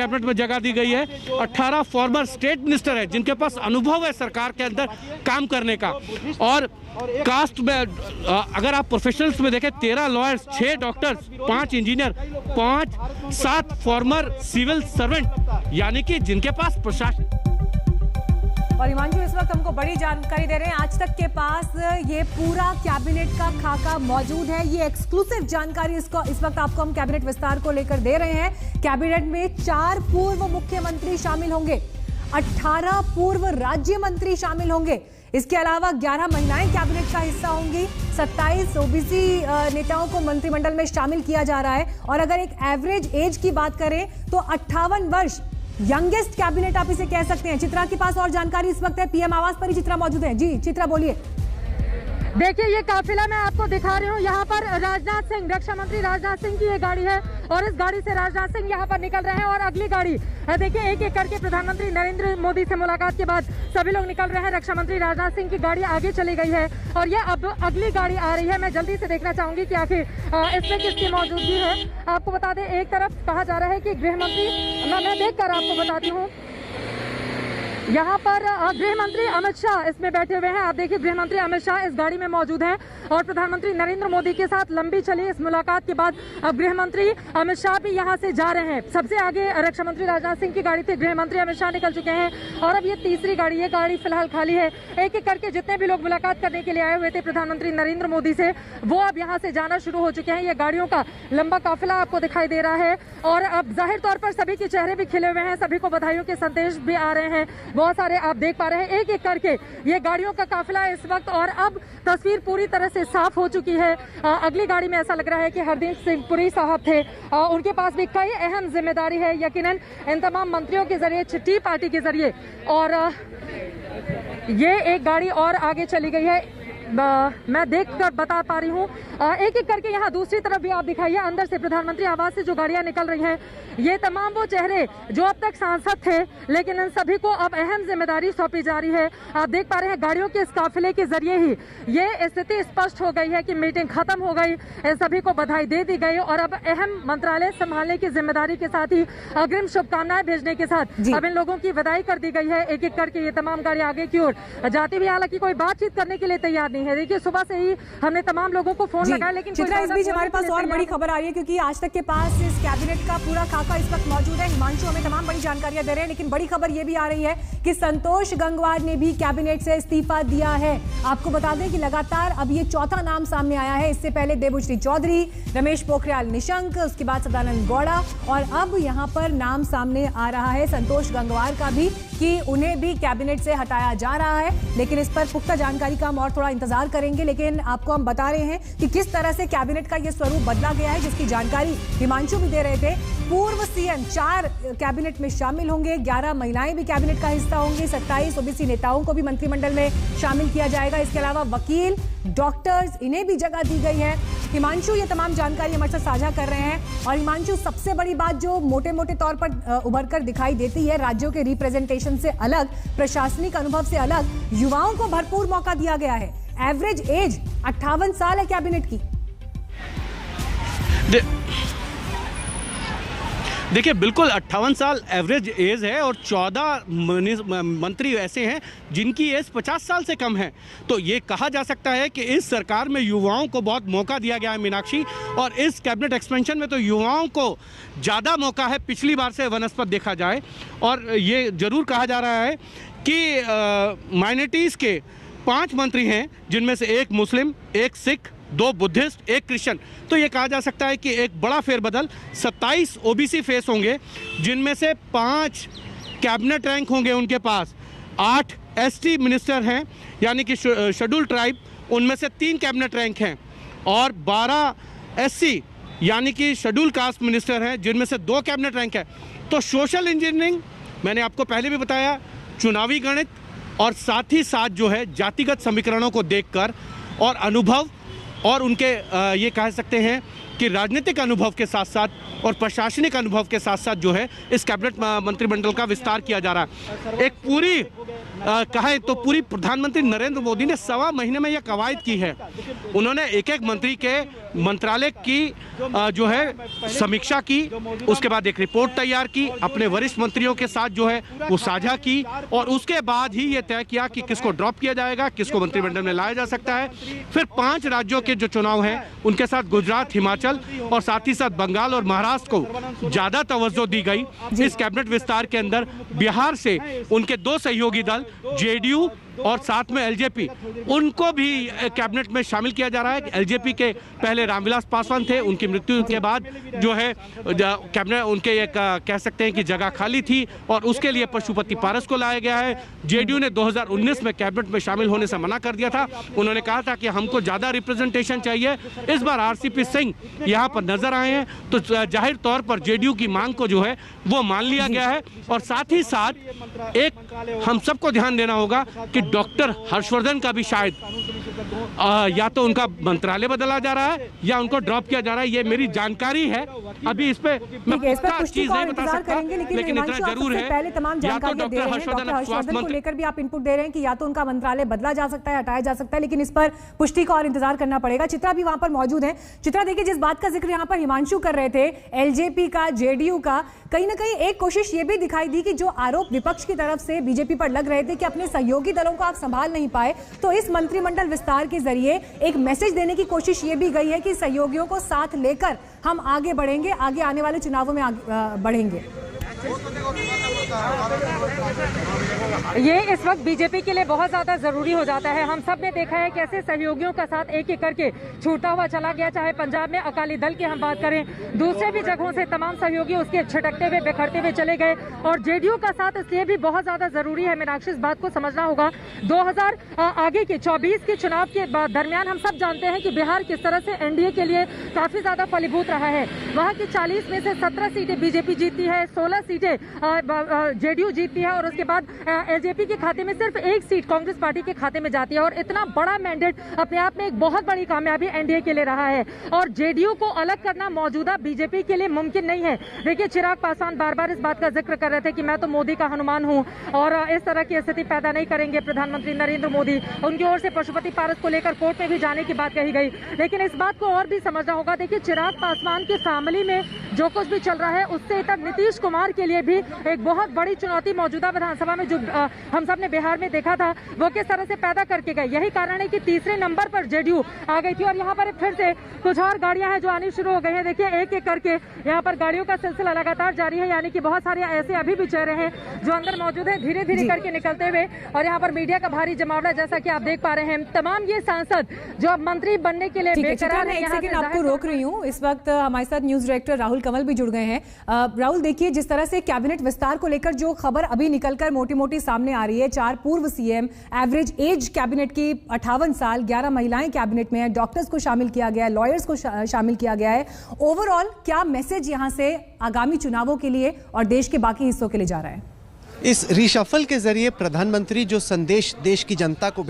Cabinet में जगह दी गई है। 18 फॉर्मर स्टेट मिनिस्टर है जिनके पास अनुभव है सरकार के अंदर काम करने का। और कास्ट में अगर आप प्रोफेशनल्स में देखें 13 lawyers, 6 doctors, 5 engineer, 7 former civil servant, यानी कि जिनके पास प्रशासन। और हिमांशु इस वक्त हमको बड़ी जानकारी दे रहे हैं। आज तक के पास ये पूरा कैबिनेट का खाका मौजूद है। ये एक्सक्लूसिव जानकारी इस वक्त आपको हम कैबिनेट विस्तार को लेकर दे रहे हैं। कैबिनेट में 4 पूर्व मुख्यमंत्री शामिल होंगे, 18 पूर्व राज्य मंत्री शामिल होंगे। इसके अलावा 11 महिलाएं कैबिनेट का हिस्सा होंगी। 27 ओबीसी नेताओं को मंत्रिमंडल में शामिल किया जा रहा है। और अगर एक एवरेज एज की बात करें तो 58 वर्ष, यंगेस्ट कैबिनेट आप इसे कह सकते हैं। चित्रा के पास और जानकारी इस वक्त है, पीएम आवास पर ही चित्रा मौजूद है। जी चित्रा बोलिए। देखिए ये काफिला मैं आपको दिखा रही हूँ। यहाँ पर राजनाथ सिंह, रक्षा मंत्री राजनाथ सिंह की ये गाड़ी है और इस गाड़ी से राजनाथ सिंह यहाँ पर निकल रहे हैं। और अगली गाड़ी देखिए, एक एक करके प्रधानमंत्री नरेंद्र मोदी से मुलाकात के बाद सभी लोग निकल रहे हैं। रक्षा मंत्री राजनाथ सिंह की गाड़ी आगे चली गई है और ये अब अगली गाड़ी आ रही है। मैं जल्दी से देखना चाहूंगी कि आखिर इसमें किसकी मौजूदगी है। आपको बता दें, एक तरफ कहा जा रहा है कि गृह मंत्री, मैं देख कर आपको बताती हूँ, यहाँ पर गृह मंत्री अमित शाह इसमें बैठे हुए हैं। आप देखिए गृह मंत्री अमित शाह इस गाड़ी में मौजूद हैं और प्रधानमंत्री नरेंद्र मोदी के साथ लंबी चली इस मुलाकात के बाद अब गृह मंत्री अमित शाह भी यहाँ से जा रहे हैं। सबसे आगे रक्षा मंत्री राजनाथ सिंह की गाड़ी थी, गृह मंत्री अमित शाह निकल चुके हैं और अब ये तीसरी गाड़ी, ये गाड़ी फिलहाल खाली है। एक एक करके जितने भी लोग मुलाकात करने के लिए आए हुए थे प्रधानमंत्री नरेंद्र मोदी से, वो अब यहाँ से जाना शुरू हो चुके हैं। ये गाड़ियों का लंबा काफिला आपको दिखाई दे रहा है और अब जाहिर तौर पर सभी के चेहरे भी खिले हुए हैं, सभी को बधाइयों के संदेश भी आ रहे हैं। बहुत सारे आप देख पा रहे हैं एक एक करके ये गाड़ियों का काफिला इस वक्त। और अब तस्वीर पूरी तरह से साफ हो चुकी है। अगली गाड़ी में ऐसा लग रहा है कि हरदीप सिंह पुरी साहब थे, उनके पास भी कई अहम जिम्मेदारी है यकीनन इन तमाम मंत्रियों के जरिए, छठी पार्टी के जरिए। और ये एक गाड़ी और आगे चली गई है, मैं देख कर बता पा रही हूँ। एक एक करके यहाँ दूसरी तरफ भी आप दिखाइए, अंदर से प्रधानमंत्री आवास से जो गाड़ियाँ निकल रही हैं, ये तमाम वो चेहरे जो अब तक सांसद थे लेकिन इन सभी को अब अहम जिम्मेदारी सौंपी जा रही है। आप देख पा रहे हैं गाड़ियों के इस काफिले के जरिए ही ये स्थिति स्पष्ट हो गई है कि मीटिंग खत्म हो गई, इन सभी को बधाई दे दी गई और अब अहम मंत्रालय संभालने की जिम्मेदारी के साथ ही अग्रिम शुभकामनाएं भेजने के साथ अब इन लोगों की विदाई कर दी गई है। एक एक करके ये तमाम गाड़ी आगे की ओर जाती हुई, हालांकि कोई बातचीत करने के लिए तैयार नहीं है। देखिए सुबह से ही हमने तमाम लोगों को फोन लगाया, लेकिन चित्रा इस बीच हमारे पास और बड़ी खबर आ रही है क्योंकि आज तक के पास इस कैबिनेट का पूरा खाका इस वक्त मौजूद है। हिमांशु हमें तमाम बड़ी जानकारियां दे रहे हैं, लेकिन बड़ी खबर ये भी आ रही है कि संतोष गंगवार ने भी कैबिनेट से इस्तीफा दिया है। आपको बता दें कि लगातार अब ये चौथा नाम सामने आया है। इससे पहले देबुश्री चौधरी, रमेश पोखरियाल निशंक, उसके बाद सदानंद गौड़ा और अब यहाँ पर नाम सामने आ रहा है संतोष गंगवार का भी कि उन्हें भी कैबिनेट से हटाया जा रहा है। लेकिन इस पर पुख्ता जानकारी का हम और थोड़ा इंतजार करेंगे, लेकिन आपको हम बता रहे हैं कि किस तरह से कैबिनेट का ये स्वरूप बदला गया है, जिसकी जानकारी हिमांशु भी दे रहे थे। पूर्व सीएम 4 कैबिनेट में शामिल होंगे, 11 महिलाएं भी कैबिनेट का हिस्सा होंगी, 27 ओबीसी नेताओं को भी मंत्रिमंडल में शामिल किया जाएगा। इसके अलावा वकील, डॉक्टर्स, इन्हें भी जगह दी गई है। हिमांशु ये तमाम जानकारी हमारे साथ साझा कर रहे हैं। और हिमांशु, सबसे बड़ी बात जो मोटे मोटे तौर पर उभर कर दिखाई देती है, राज्यों के रिप्रेजेंटेशन से अलग, प्रशासनिक अनुभव से अलग, युवाओं को भरपूर मौका दिया गया है। एवरेज एज 58 साल है कैबिनेट की। देखिए बिल्कुल 58 साल एवरेज एज है और 14 मंत्री ऐसे हैं जिनकी एज 50 साल से कम है। तो ये कहा जा सकता है कि इस सरकार में युवाओं को बहुत मौका दिया गया है मीनाक्षी, और इस कैबिनेट एक्सपेंशन में तो युवाओं को ज़्यादा मौका है पिछली बार से वनस्पत देखा जाए। और ये ज़रूर कहा जा रहा है कि माइनॉरिटीज़ के 5 मंत्री हैं, जिनमें से 1 मुस्लिम, 1 सिख, 2 बुद्धिस्ट, 1 क्रिश्चियन। तो ये कहा जा सकता है कि एक बड़ा फेरबदल। 27 ओबीसी फेस होंगे, जिनमें से 5 कैबिनेट रैंक होंगे उनके पास, 8 एसटी मिनिस्टर हैं यानी कि शेड्यूल ट्राइब, उनमें से 3 कैबिनेट रैंक हैं, और 12 एससी यानी कि शेड्यूल कास्ट मिनिस्टर हैं, जिनमें से 2 कैबिनेट रैंक है। तो सोशल इंजीनियरिंग, मैंने आपको पहले भी बताया, चुनावी गणित और साथ ही साथ जो है जातिगत समीकरणों को देखकर और अनुभव और उनके ये कह सकते हैं कि राजनीतिक अनुभव के साथ साथ और प्रशासनिक अनुभव के साथ साथ जो है इस कैबिनेट मंत्रिमंडल का विस्तार किया जा रहा है। एक पूरी कहें तो पूरी प्रधानमंत्री नरेंद्र मोदी ने 1.25 महीने में यह कवायद की है। उन्होंने एक एक मंत्री के मंत्रालय की जो है समीक्षा की, उसके बाद एक रिपोर्ट तैयार की, अपने वरिष्ठ मंत्रियों के साथ जो है वो साझा की और उसके बाद ही ये तय किया कि किसको ड्रॉप किया जाएगा, किसको मंत्रिमंडल में लाया जा सकता है। फिर 5 राज्यों के जो चुनाव हैं उनके साथ गुजरात, हिमाचल और साथ ही साथ बंगाल और महाराष्ट्र को ज्यादा तवज्जो दी गई। इस कैबिनेट विस्तार के अंदर बिहार से उनके 2 सहयोगी दल जेडीयू और साथ में एलजेपी, उनको भी कैबिनेट में शामिल किया जा रहा है। एलजेपी के पहले रामविलास पासवान थे, उनकी मृत्यु के बाद जो है कैबिनेट उनके एक कह सकते हैं कि जगह खाली थी और उसके लिए पशुपति पारस को लाया गया है। जेडीयू ने 2019 में कैबिनेट में शामिल होने से मना कर दिया था। उन्होंने कहा था कि हमको ज़्यादा रिप्रेजेंटेशन चाहिए। इस बार आरसीपी सिंह यहाँ पर नजर आए हैं तो जाहिर तौर पर जेडीयू की मांग को जो है वो मान लिया गया है। और साथ ही साथ एक हम सबको ध्यान देना होगा कि डॉक्टर हर्षवर्धन का भी शायद या तो उनका मंत्रालय बदला जा रहा है या उनको ड्रॉप किया जा रहा है। ये मेरी जानकारी है, अभी इस पे मैं चीज नहीं बता सकता, लेकिन इतना जरूर है पहले तमाम जानकारियां दे रहे हैं। डॉक्टर हर्षवर्धन को लेकर भी आप इनपुट दे रहे हैं कि या तो उनका मंत्रालय बदला जा सकता है, हटाया जा सकता है, लेकिन इस पर पुष्टि का और इंतजार करना पड़ेगा। चित्रा भी वहां पर मौजूद है। चित्रा, देखिए जिस बात का जिक्र यहाँ पर हिमांशु कर रहे थे एलजेपी का, जेडीयू का, कहीं ना कहीं एक कोशिश ये भी दिखाई दी कि जो आरोप विपक्ष की तरफ से बीजेपी पर लग रहे थे कि अपने सहयोगी दलों को आप संभाल नहीं पाए, तो इस मंत्रिमंडल विस्तार के जरिए एक मैसेज देने की कोशिश ये भी गई है कि सहयोगियों को साथ लेकर हम आगे बढ़ेंगे, आगे आने वाले चुनावों में बढ़ेंगे। ये इस वक्त बीजेपी के लिए बहुत ज्यादा जरूरी हो जाता है। हम सब ने देखा है कैसे सहयोगियों का साथ एक एक करके छूटा हुआ चला गया। चाहे पंजाब में अकाली दल की हम बात करें, दूसरे भी जगहों से तमाम सहयोगी उसके छिटकते हुए बिखरते हुए चले गए और जेडीयू का साथ इसलिए भी बहुत ज्यादा जरूरी है। मीनाक्षी, इस बात को समझना होगा। 2024 के चुनाव के दरमियान हम सब जानते हैं कि बिहार किस तरह से एनडीए के लिए काफी ज्यादा फलीभूत रहा है। वहाँ की 40 में से 17 सीटें बीजेपी जीतती है, 16 सीटें जेडीयू जीतती है और उसके बाद एलजेपी के खाते में सिर्फ 1 सीट कांग्रेस पार्टी के खाते में जाती है। और इतना बड़ा मैंडेट अपने आप में एक बहुत बड़ी कामयाबी एनडीए के लिए रहा है और जेडीयू को अलग करना मौजूदा बीजेपी के लिए मुमकिन नहीं है। देखिए, चिराग पासवान बार बार इस बात का जिक्र कर रहे थे कि मैं तो मोदी का हनुमान हूं और इस तरह की स्थिति पैदा नहीं करेंगे प्रधानमंत्री नरेंद्र मोदी। उनकी ओर से पशुपति पारस को लेकर कोर्ट में भी जाने की बात कही गई, लेकिन इस बात को और भी समझना होगा। देखिए, चिराग पासवान की फैमिली में जो कुछ भी चल रहा है उससे तक नीतीश कुमार के लिए भी एक बहुत बड़ी चुनौती मौजूदा विधानसभा में जो हम सब ने बिहार में देखा था वो किस तरह से पैदा करके गए। यही कारण है कि तीसरे नंबर पर जेडीयू आ गई थी और यहाँ पर फिर से कुछ और गाड़ियां हैं जो आनी शुरू हो गई हैं। देखिए, एक एक करके यहाँ पर गाड़ियों का सिलसिला लगातार जारी है, यानी कि बहुत सारे ऐसे अभी भी चेहरे हैं जो अंदर मौजूद है, धीरे धीरे करके निकलते हुए। और यहाँ पर मीडिया का भारी जमावड़ा जैसा कि आप देख पा रहे हैं। तमाम ये सांसद जो अब मंत्री बनने के लिए बेकरार हैं। एक सेकंड आपको रोक रही हूँ। इस वक्त हमारे साथ न्यूज डायरेक्टर राहुल कंवल भी जुड़ गए हैं। राहुल, देखिए जिस तरह से कैबिनेट विस्तार को लेकर जो खबर अभी निकलकर मोटी मोटी सामने आ रही है, 4 पूर्व सीएम, एवरेज एज कैबिनेट की 58 साल, 11 महिलाएं कैबिनेट में है, डॉक्टर्स को शामिल किया गया है, लॉयर्स को शामिल किया गया है। ओवरऑल क्या मैसेज यहां से आगामी चुनावों के लिए और देश के बाकी हिस्सों के लिए जा रहा है? इस रिशफल के जरिए प्रधानमंत्री जो संदेश देश की जनता को